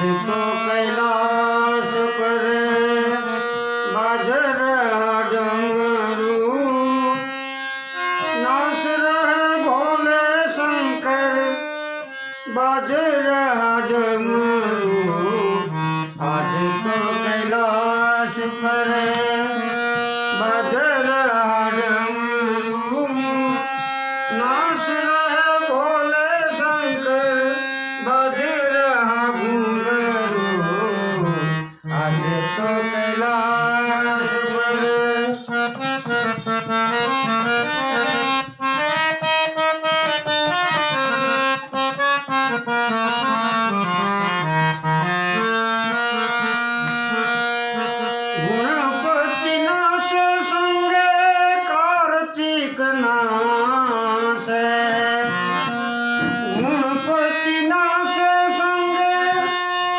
तो कैलाश पर बाज रहा डमरू, नाच रहे भोले शंकर बाज रहा डमरू। आज तो कैलाश पर बाज रहा डमरू, नाच रहे भोले शंकर बाज रहा घुंघरू। आज तो कैलाश पर गुणपति नाश संगे कार्तिक नाश, गुणपति नाश संगे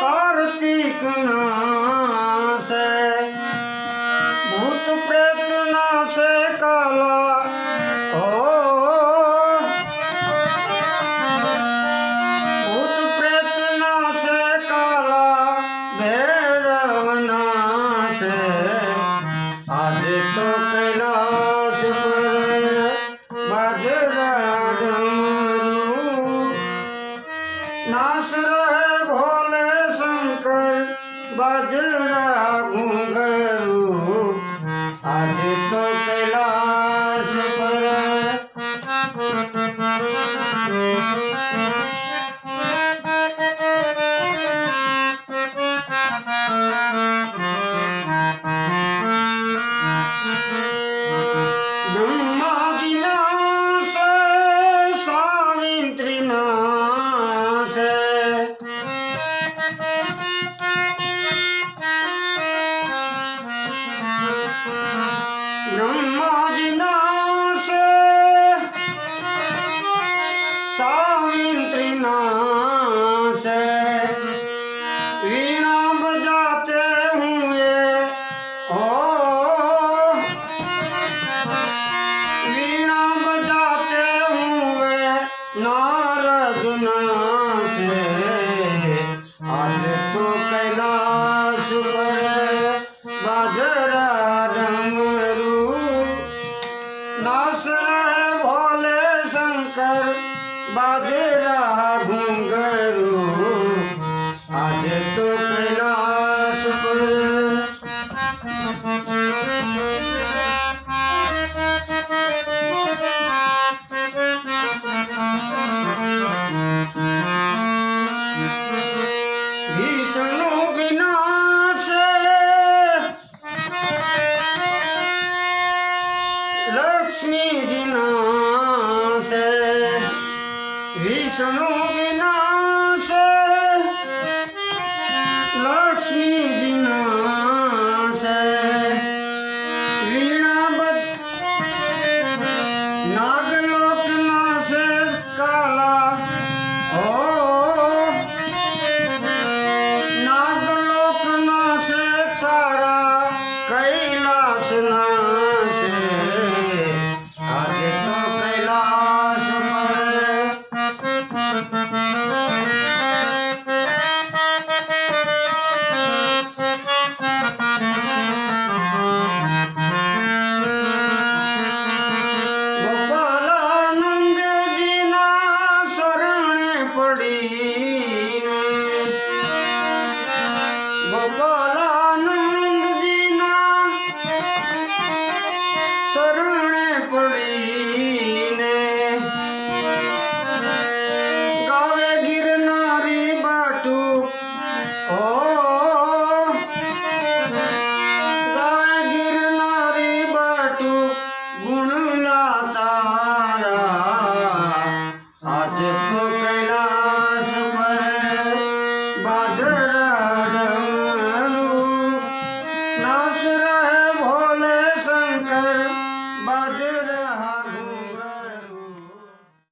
कार्तिक नाश, भूत प्रेत नाश काला भूत प्रेत नाश काला भैरव नाश। आज तो कैलाश पर बाज रहा डमरू, नाच रहे भोले शंकर बाज रहा घुंघरू। आज तो कैलाश पर ब्रह्मादि नाश सावित्री नाश, ब्रह्मादि नाश सावित्री नाश, वीणा बजाते हुए वीणा बजाते हुए नारद नाश। आज तो कैलाश पर बाज रहा डमरू, नाच रहे भोले शंकर बाज रहा घुंघरू। आज तो कैलाश पर विष्णु विनाश लक्ष्मी जी नाश, विष्णु विनाश लक्ष्मी जी नाश, वीणा नागलोक नाश काला नागलोक नाश सारा कैलाश नाश। आज तो कैलाश गोपालानंद जी ना शरण पड़ी ने, गोपालानंद जी ना शरण पड़ी